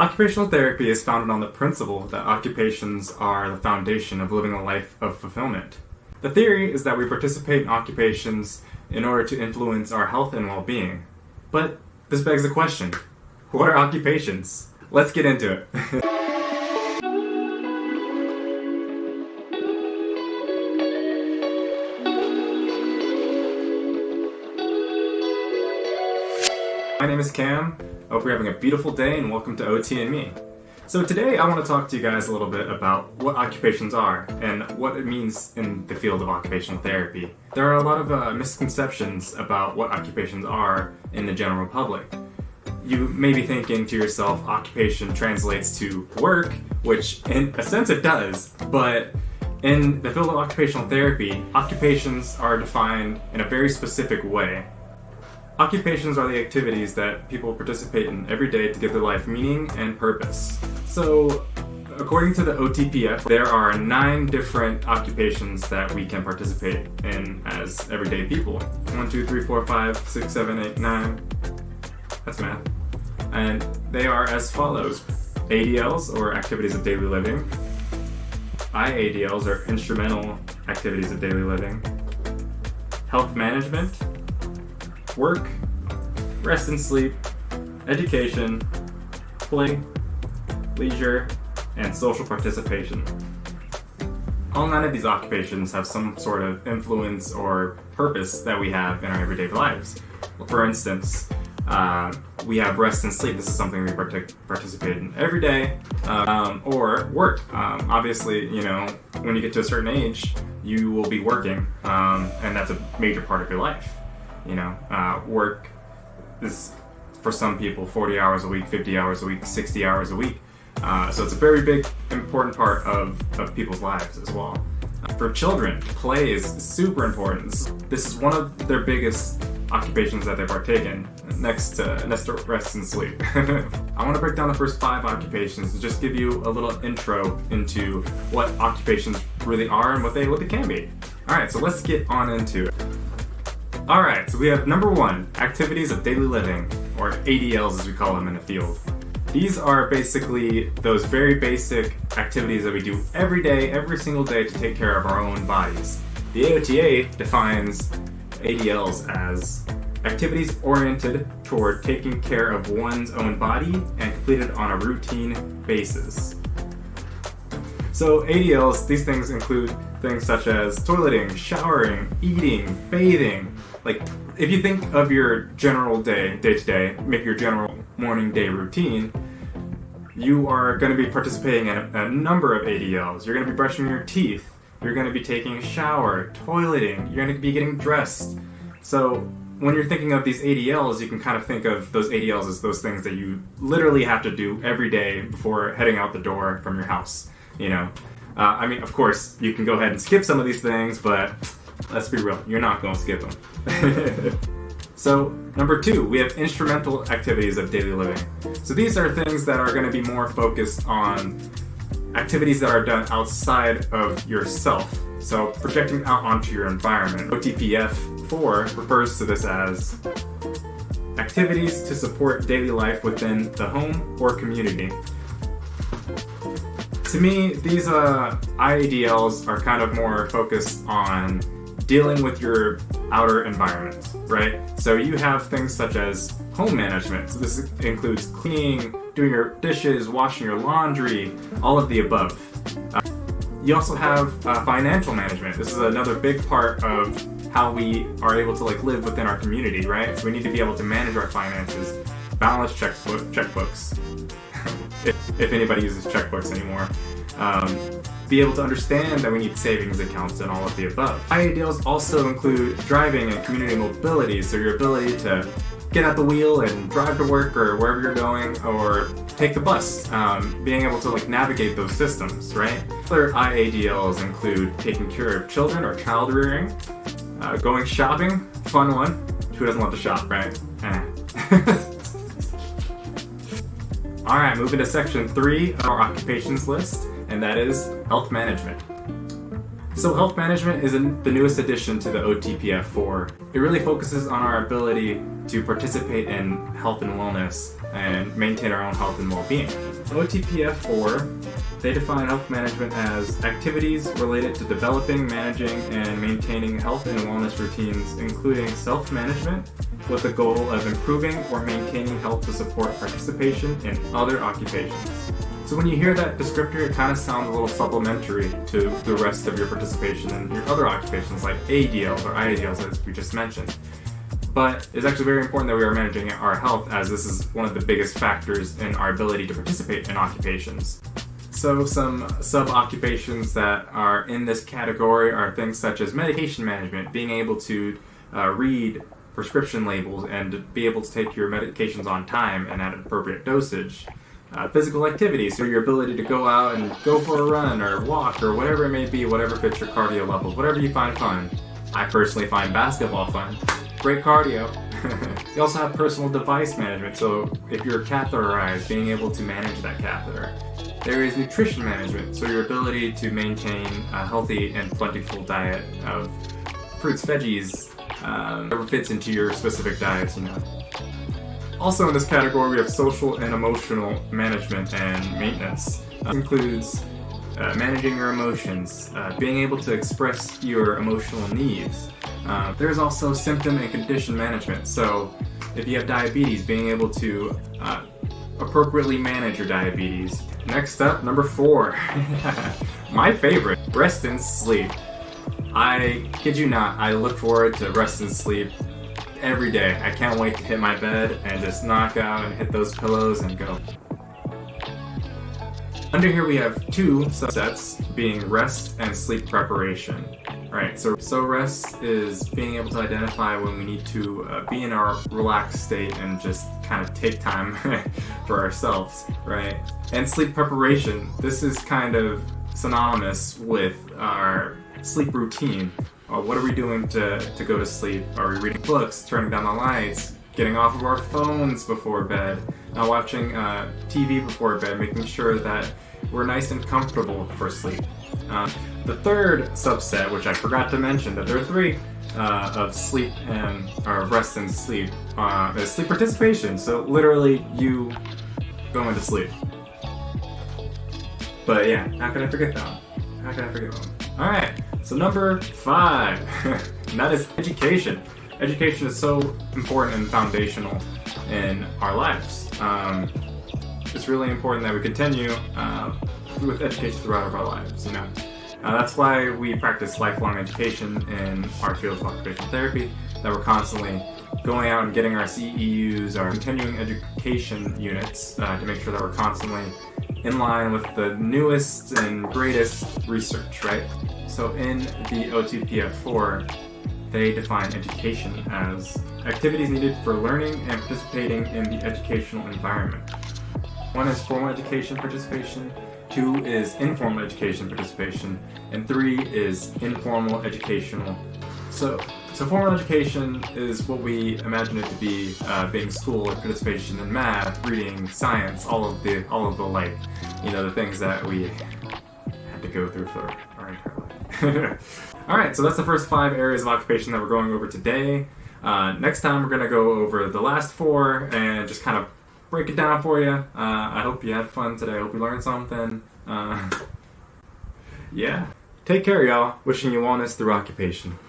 Occupational therapy is founded on the principle that occupations are the foundation of living a life of fulfillment. The theory is that we participate in occupations in order to influence our health and well-being. But this begs the question, what are occupations? Let's get into it. My name is Cam. I hope you're having a beautiful day and welcome to OT and Me. So today I want to talk to you guys a little bit about what occupations are and what it means in the field of occupational therapy. There are a lot of misconceptions about what occupations are in the general public. You may be thinking to yourself, occupation translates to work, which in a sense it does, but in the field of occupational therapy, occupations are defined in a very specific way. Occupations are the activities that people participate in every day to give their life meaning and purpose. So, according to the OTPF, there are 9 different occupations that we can participate in as everyday people. 1, 2, 3, 4, 5, 6, 7, 8, 9. That's math. And they are as follows. ADLs, or activities of daily living. IADLs, or instrumental activities of daily living. Health management. Work, rest and sleep, education, play, leisure, and social participation. All 9 of these occupations have some sort of influence or purpose that we have in our everyday lives. For instance, we have rest and sleep. This is something we participate in every day. Or work. Obviously, when you get to a certain age, you will be working, and that's a major part of your life. Work is, for some people, 40 hours a week, 50 hours a week, 60 hours a week. So it's a very big, important part of people's lives as well. For children, play is super important. This is one of their biggest occupations that they partake in, next to rest and sleep. I want to break down the first 5 occupations and just give you a little intro into what occupations really are and what they can be. Alright, so let's get on into it. Alright, so we have number 1, activities of daily living, or ADLs as we call them in the field. These are basically those very basic activities that we do every day, every single day to take care of our own bodies. The AOTA defines ADLs as activities oriented toward taking care of one's own body and completed on a routine basis. So ADLs, these things include things such as toileting, showering, eating, bathing. Like, if you think of your general day-to-day, make your general morning day routine, you are going to be participating in a number of ADLs. You're going to be brushing your teeth, you're going to be taking a shower, toileting, you're going to be getting dressed. So when you're thinking of these ADLs, you can kind of think of those ADLs as those things that you literally have to do every day before heading out the door from your house. Of course, you can go ahead and skip some of these things, but let's be real, you're not going to skip them. So, number 2, we have instrumental activities of daily living. So these are things that are going to be more focused on activities that are done outside of yourself. So projecting out onto your environment. OTPF 4 refers to this as activities to support daily life within the home or community. To me, these IADLs are kind of more focused on dealing with your outer environment, right? So you have things such as home management. So this includes cleaning, doing your dishes, washing your laundry, all of the above. You also have financial management. This is another big part of how we are able to live within our community, right? So we need to be able to manage our finances, balance checkbooks, if anybody uses checkbooks anymore. Be able to understand that we need savings accounts and all of the above. IADLs also include driving and community mobility, so your ability to get at the wheel and drive to work or wherever you're going, or take the bus, being able to navigate those systems, right? Other IADLs include taking care of children or child rearing, going shopping, fun one. Who doesn't love to shop, right? Alright, moving to section 3 of our occupations list, and that is health management. So health management is the newest addition to the OTPF 4. It really focuses on our ability to participate in health and wellness and maintain our own health and well-being. OTPF4, they define health management as activities related to developing, managing, and maintaining health and wellness routines, including self-management with the goal of improving or maintaining health to support participation in other occupations. So when you hear that descriptor, it kind of sounds a little supplementary to the rest of your participation in your other occupations like ADLs or IADLs, as we just mentioned. But it's actually very important that we are managing our health, as this is one of the biggest factors in our ability to participate in occupations. So some sub-occupations that are in this category are things such as medication management, being able to read prescription labels and be able to take your medications on time and at an appropriate dosage. Physical activity, so your ability to go out and go for a run or walk or whatever it may be, whatever fits your cardio levels, whatever you find fun. I personally find basketball fun. Great cardio. You also have personal device management, so if you're catheterized, being able to manage that catheter. There is nutrition management, so your ability to maintain a healthy and plentiful diet of fruits, veggies, whatever fits into your specific diets, Also in this category, we have social and emotional management and maintenance. This includes managing your emotions, being able to express your emotional needs. There's also symptom and condition management. So if you have diabetes, being able to appropriately manage your diabetes. Next up, number 4. My favorite, rest and sleep. I kid you not, I look forward to rest and sleep every day. I can't wait to hit my bed and just knock out and hit those pillows and go. Under here we have 2 subsets, being rest and sleep preparation. Right, so rest is being able to identify when we need to be in our relaxed state and just kind of take time for ourselves, right? And sleep preparation, this is kind of synonymous with our sleep routine. What are we doing to go to sleep? Are we reading books, turning down the lights, getting off of our phones before bed, watching TV before bed, making sure that we're nice and comfortable for sleep. The third subset, which I forgot to mention, that there are 3 of sleep and rest and sleep, is sleep participation. So literally you go into sleep. But yeah, how could I forget that one? How could I forget that one? Alright, so number 5, and that is education. Education is so important and foundational in our lives. It's really important that we continue with education throughout our lives, That's why we practice lifelong education in our field of occupational therapy, that we're constantly going out and getting our CEUs, our continuing education units, to make sure that we're constantly in line with the newest and greatest research, right? So in the OTPF4, they define education as activities needed for learning and participating in the educational environment. 1 is formal education participation, 2 is informal education participation, and 3 is informal educational. So formal education is what we imagine it to be, being school or participation in math, reading, science, all of the like, the things that we had to go through for our entire life. Alright, so that's the first 5 areas of occupation that we're going over today. Next time we're going to go over the last 4 and just kind of break it down for you. I hope you had fun today. I hope you learned something. Yeah. Take care, y'all. Wishing you wellness through occupation.